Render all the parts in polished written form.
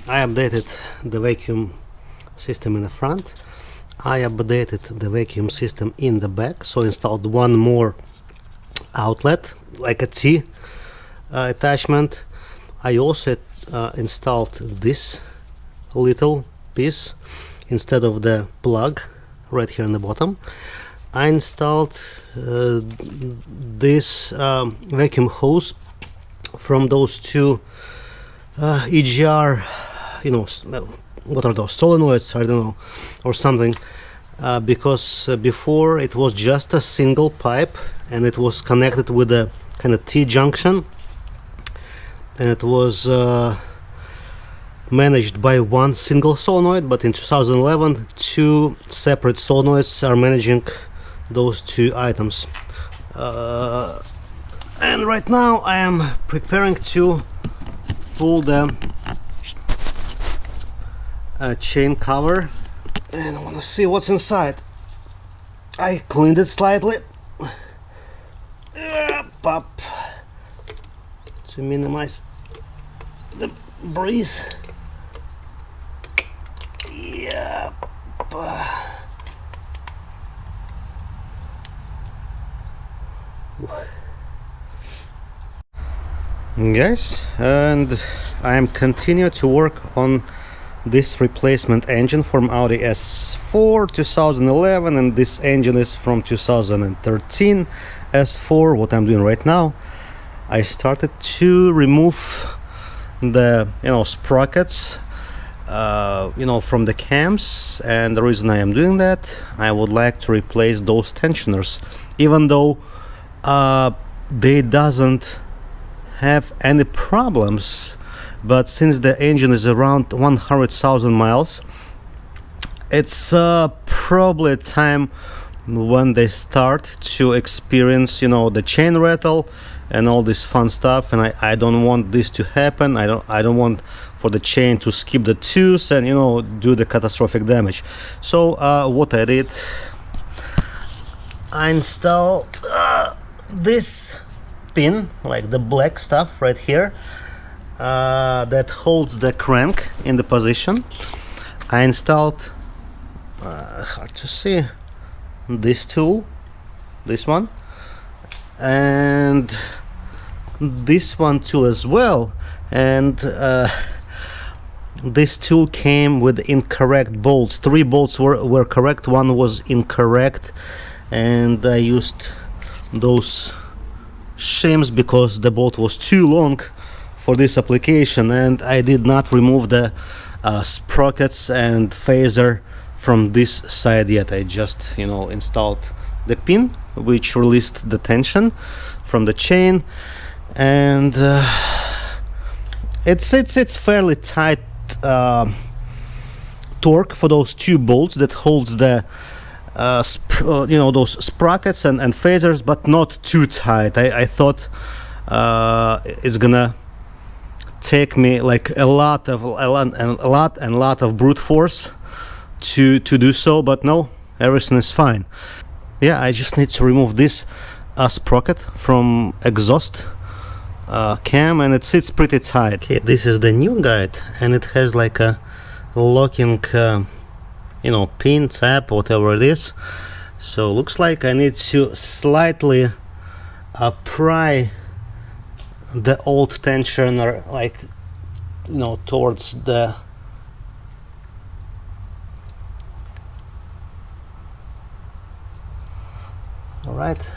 I updated the vacuum system in the front. I updated the vacuum system in the back, so installed one more outlet like a T attachment. I also installed this little piece instead of the plug right here in the bottom. I installed this vacuum hose from those two EGR, you know, what are those, solenoids, I don't know, or something, because before it was just a single pipe and it was connected with a kind of T-junction, and it was managed by one single solenoid, but in 2011 two separate solenoids are managing those two items. And right now I am preparing to pull the chain cover, and I want to see what's inside. I cleaned it slightly up to minimize the breeze. Yep. Guys, and I am continue to work on this replacement engine from Audi S4 2011, and this engine is from 2013 S4. What I'm doing right now, I started to remove the sprockets from the cams, and the reason I am doing that, I would like to replace those tensioners, even though they doesn't have any problems, but since the engine is around 100,000 miles, it's probably a time when they start to experience the chain rattle and all this fun stuff, and I don't want this to happen. I don't want for the chain to skip the tooth and do the catastrophic damage. So what I did, I installed this pin, like the black stuff right here, that holds the crank in the position. I installed hard to see, this tool, this one, and this one too as well, and this tool came with incorrect bolts. 3 bolts were correct, 1 was incorrect, and I used those shims because the bolt was too long for this application, and I did not remove the sprockets and phaser from this side yet. I just installed the pin which released the tension from the chain, and it's fairly tight torque for those 2 bolts that holds the those sprockets and phasers, but not too tight. I thought it's gonna take me like a lot of brute force to do so, but no, everything is fine. Yeah, I just need to remove this sprocket from exhaust cam, and it sits pretty tight. Okay, this is the new guide, and it has like a locking pin, tab, whatever it is. So looks like I need to slightly pry the old tensioner, like towards the all right.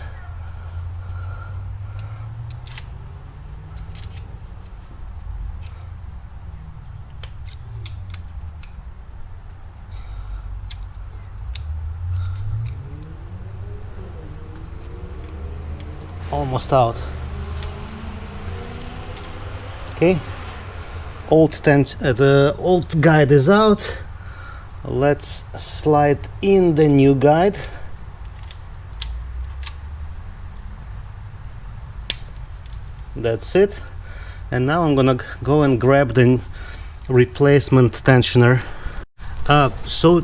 Almost out. Okay, the old guide is out. Let's slide in the new guide. That's it. And now I'm gonna go and grab the replacement tensioner. So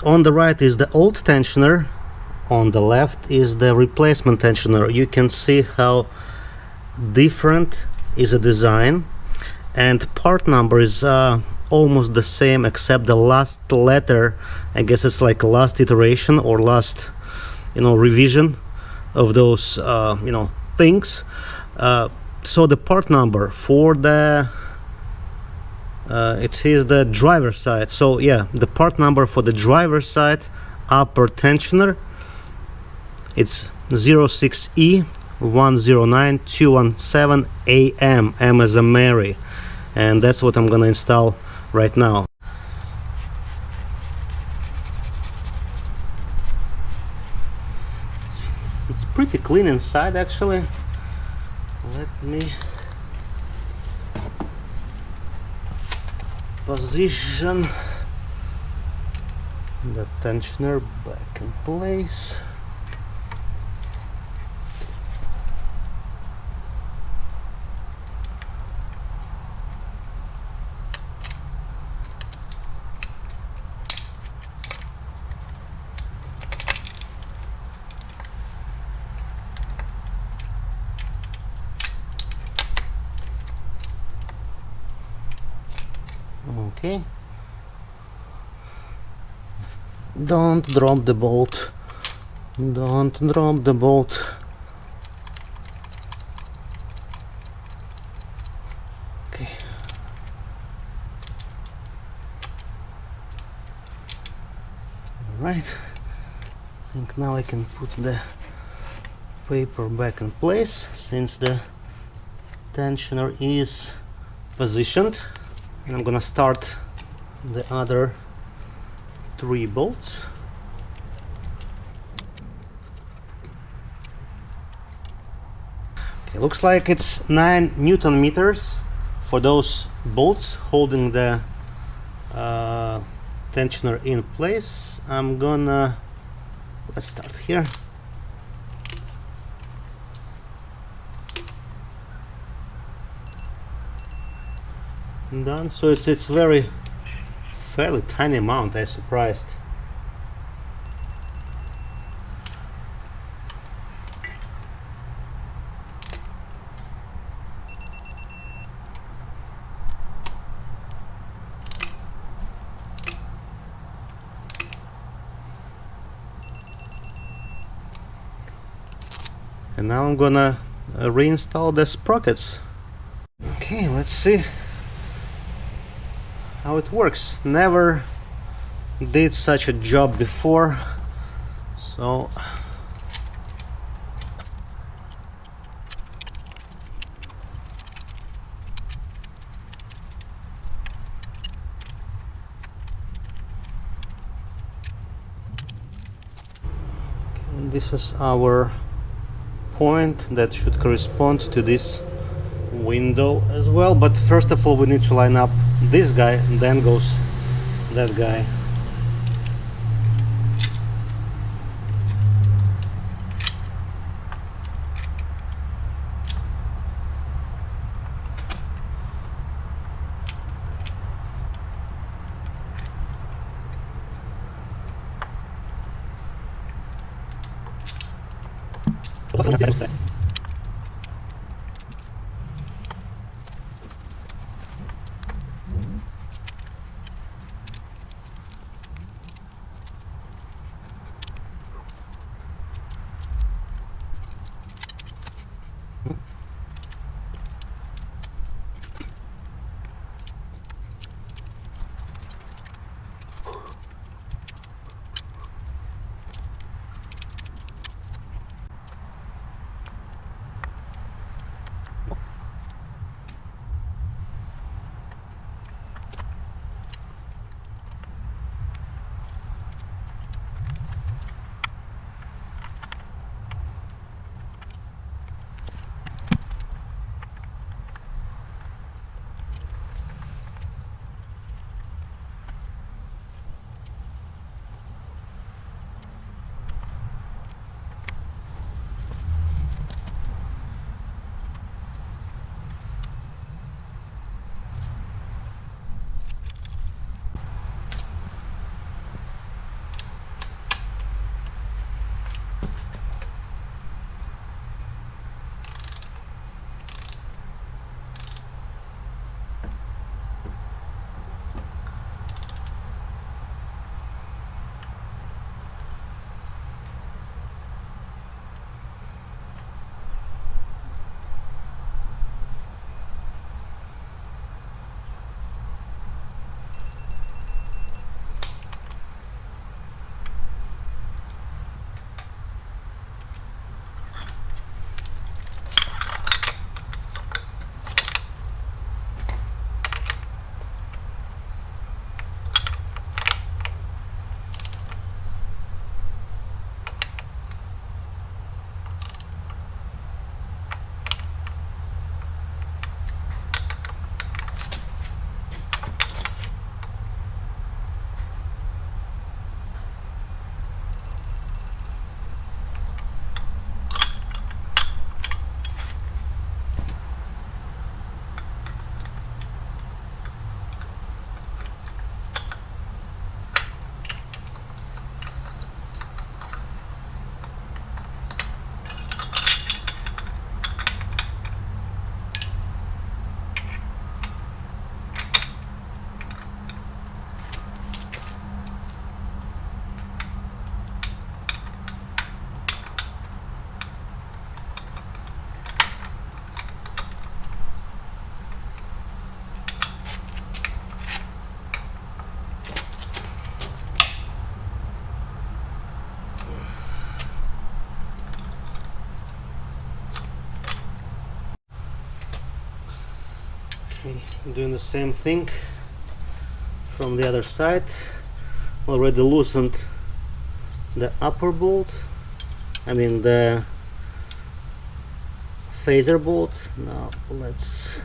on the right is the old tensioner, on the left is the replacement tensioner. You can see how different is the design, and part number is almost the same, except the last letter. I guess it's like last iteration or last, revision of those, things. So the part number for the it is the driver side. So yeah, the part number for the driver side upper tensioner, it's 06E109217AM, M as a Mary, and that's what I'm gonna install right now. It's pretty clean inside actually. Let me position the tensioner back in place. Okay. Don't drop the bolt. Don't drop the bolt. Okay. Alright. I think now I can put the paper back in place since the tensioner is positioned. And I'm gonna start the other 3 bolts. Okay, looks like it's 9 Newton meters for those bolts holding the tensioner in place. Let's start here. Done. So it's fairly tiny amount. I'm surprised. And now I'm gonna reinstall the sprockets. Okay, let's see how it works. Never did such a job before, so and this is our point that should correspond to this window as well. But first of all, we need to line up this guy, and then goes that guy. Okay, doing the same thing from the other side. Already loosened the upper bolt, I mean the phaser bolt. Now let's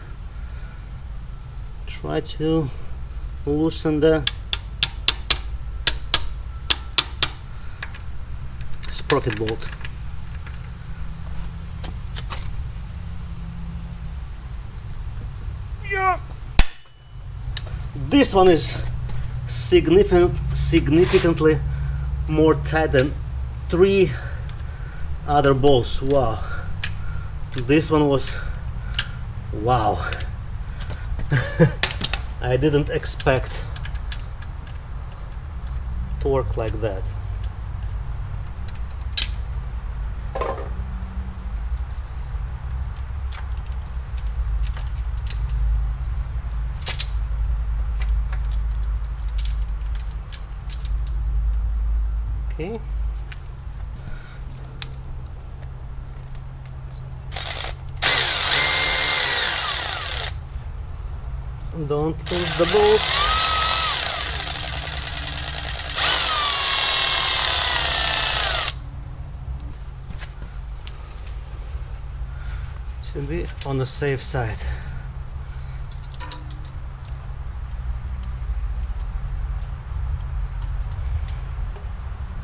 try to loosen the sprocket bolt. Yeah. This one is significantly more tight than 3 other bolts. Wow, this one was wow. I didn't expect to work like that. Okay. Don't lose the bolt. To be on the safe side.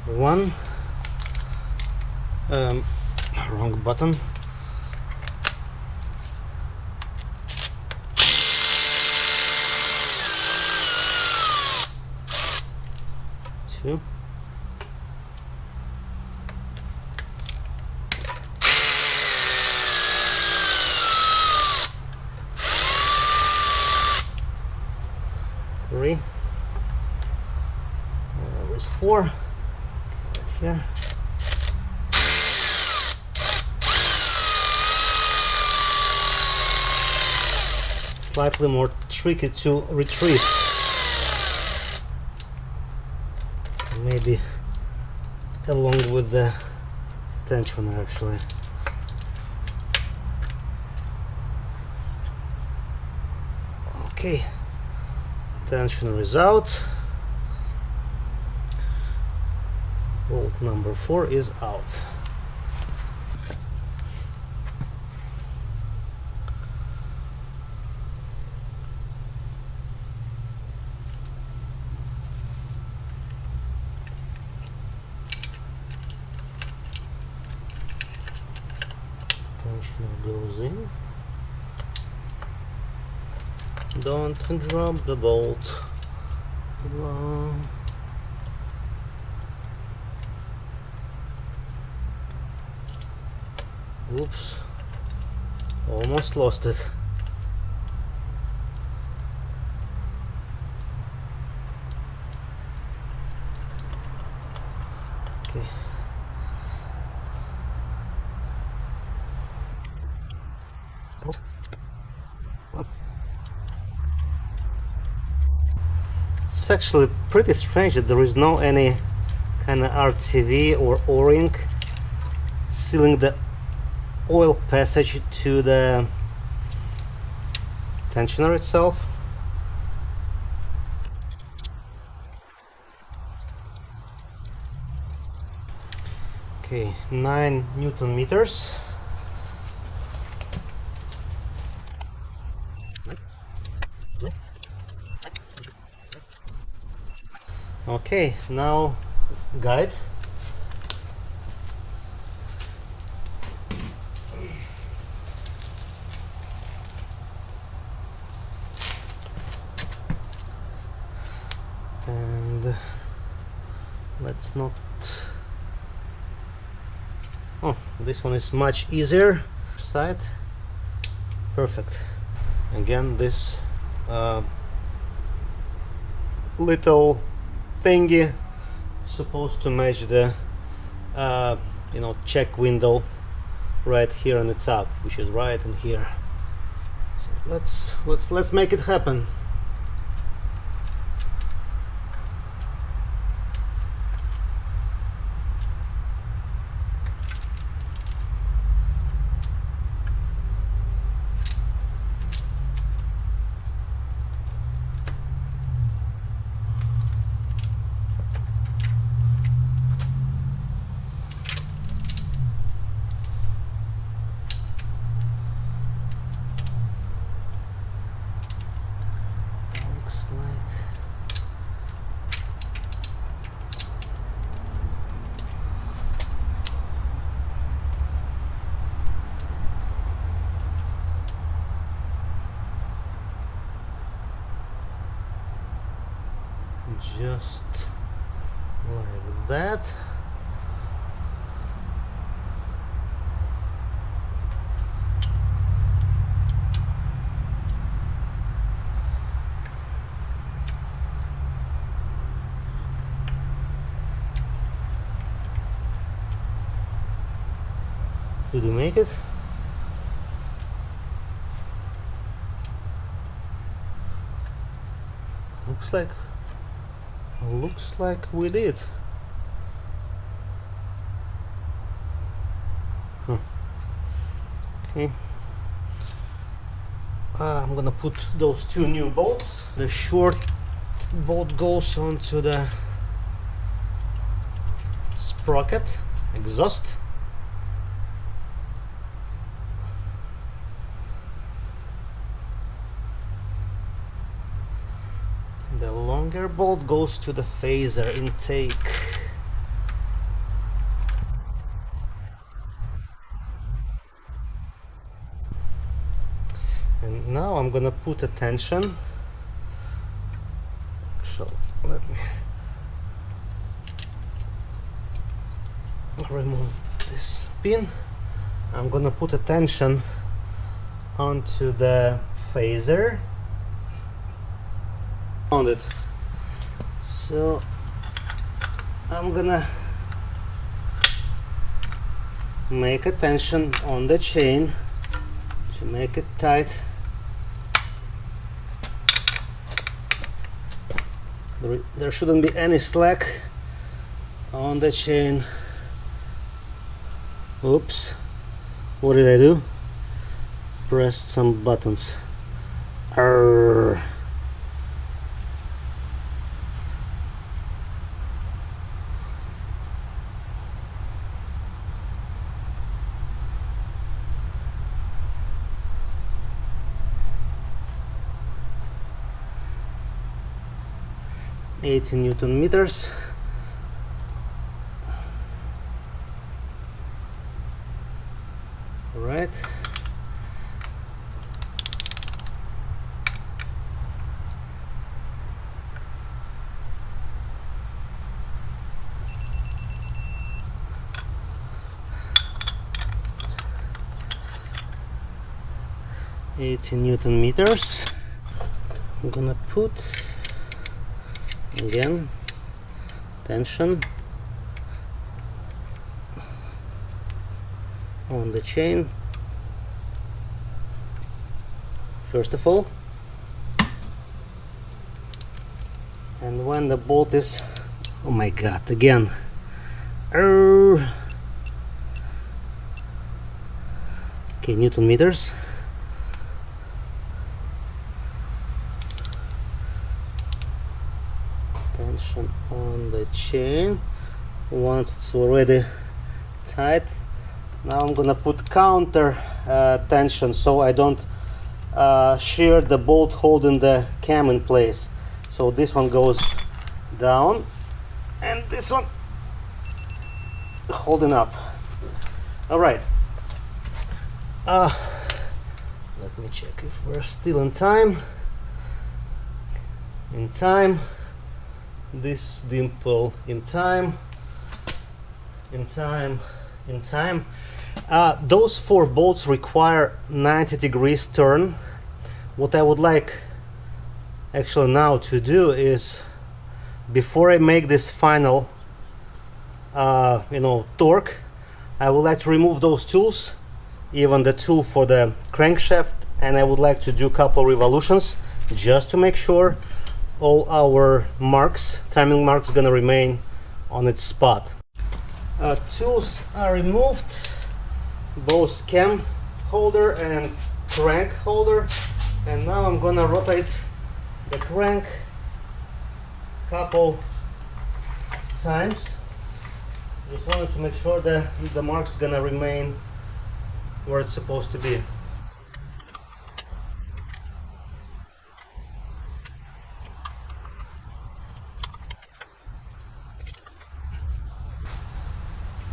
One wrong button. Two. Three. Where's 4? Right here. Slightly more tricky to retrieve. Maybe along with the tensioner actually. Okay, tensioner is out. Bolt number 4 is out. Tensioner goes in. Don't drop the bolt. Oops, almost lost it. Okay. It's actually pretty strange that there is no any kind of RTV or O-ring sealing the oil passage to the tensioner itself. Okay, 9 Newton meters. Okay, now guide. And let's not. Oh, this one is much easier. Side. Perfect. Again, this little thingy supposed to match the check window right here on the top, which is right in here. So let's make it happen. just like that. Did you make it? Looks like we did. Okay. I'm gonna put those two new bolts. The short bolt goes onto the sprocket exhaust. The longer bolt goes to the phaser intake. And now I'm gonna put a tension. So let me remove this pin. I'm gonna put a tension onto the phaser. On it. So I'm gonna make a tension on the chain to make it tight. There shouldn't be any slack on the chain. Oops, what did I do? Pressed some buttons. Arrgh. 80 Newton meters. All right. Newton meters. I'm gonna put again tension on the chain first of all, and when the bolt is, oh my god, again, okay, Newton meters. Tension on the chain. Once it's already tight, now I'm gonna put counter tension so I don't shear the bolt holding the cam in place. So this one goes down and this one holding up. All right, let me check if we're still in time. This dimple in time. Those 4 bolts require 90 degrees turn. What I would like actually now to do is, before I make this final torque, I would like to remove those tools, even the tool for the crankshaft, and I would like to do a couple revolutions just to make sure all our marks, timing marks, gonna remain on its spot. Tools are removed, both cam holder and crank holder, and now I'm gonna rotate the crank couple times. Just wanted to make sure that the mark's gonna remain where it's supposed to be.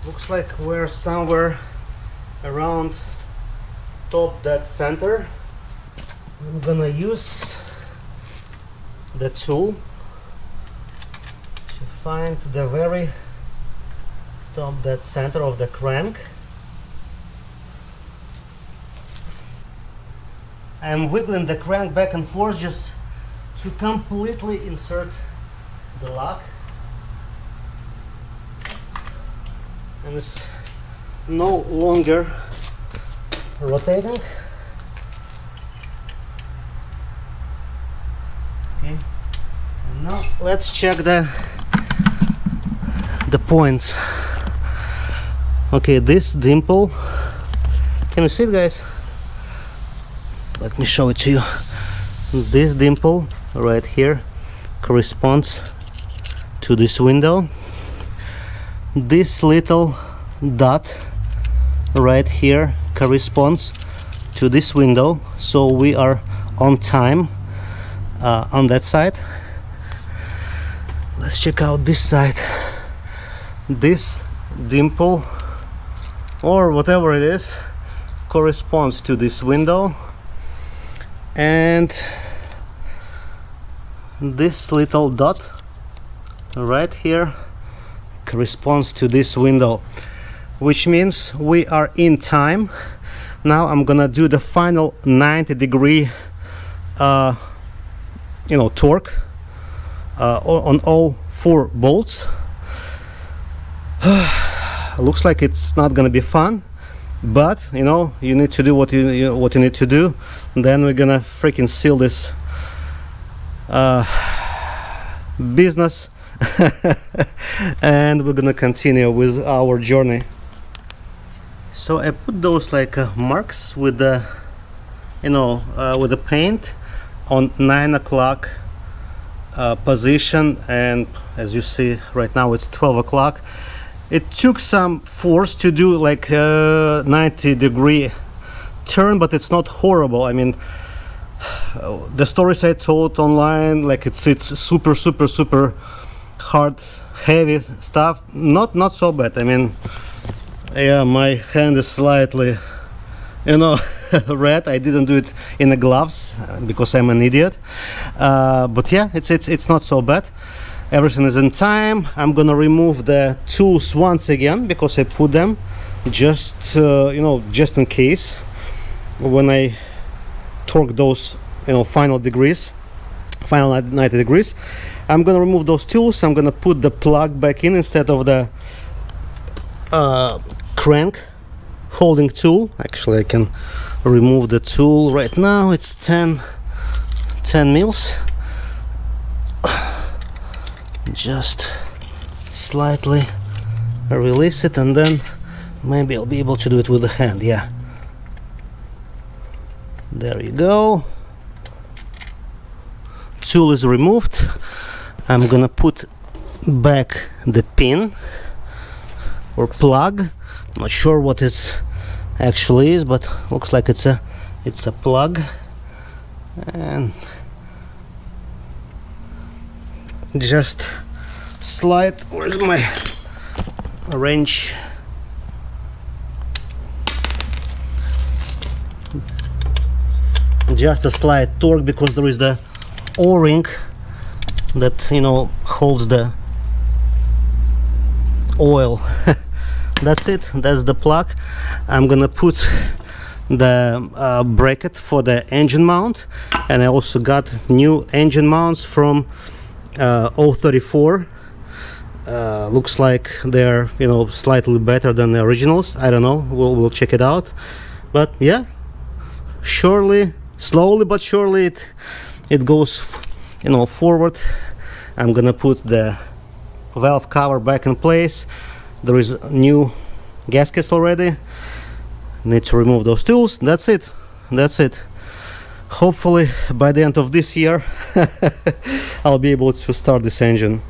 Looks like we're somewhere around top dead center. I'm gonna use the tool find the very top, that center of the crank. I'm wiggling the crank back and forth just to completely insert the lock, and it's no longer rotating. Okay, and now let's check the points. Okay, this dimple, can you see it, guys? Let me show it to you. This dimple right here corresponds to this window. This little dot right here corresponds to this window, so we are on time on that side. Let's check out this side. This dimple, or whatever it is, corresponds to this window, and this little dot right here corresponds to this window, which means we are in time. Now I'm gonna do the final 90-degree torque on all 4 bolts. Looks like it's not gonna be fun, but you need to do what you need to do. Then we're gonna freaking seal this business and we're gonna continue with our journey. So I put those like marks with the with the paint on 9 o'clock position, and as you see right now it's 12 o'clock. It took some force to do like 90-degree turn, but it's not horrible. I mean, the stories I told online, like it's super hard, heavy stuff. Not so bad. I mean, yeah, my hand is slightly red. I didn't do it in the gloves because I'm an idiot, but yeah, it's not so bad. Everything is in time. I'm gonna remove the tools once again because I put them just just in case when I torque those final 90 degrees. I'm gonna remove those tools. I'm gonna put the plug back in instead of the crank holding tool. Actually, I can remove the tool right now. It's 10 mils. Just slightly release it, and then maybe I'll be able to do it with the hand. Yeah, there you go. Tool is removed. I'm gonna put back the pin or plug. I'm not sure what it actually is, but looks like it's a plug. And just slide. Where's my wrench? Just a slight torque because there is the O-ring that holds the oil. That's it. That's the plug. I'm gonna put the bracket for the engine mount, and I also got new engine mounts from 034. Looks like they're slightly better than the originals. I don't know, we'll check it out. But yeah, slowly but surely it goes forward. I'm gonna put the valve cover back in place. There is new gaskets already. Need to remove those tools. That's it. Hopefully by the end of this year I'll be able to start this engine.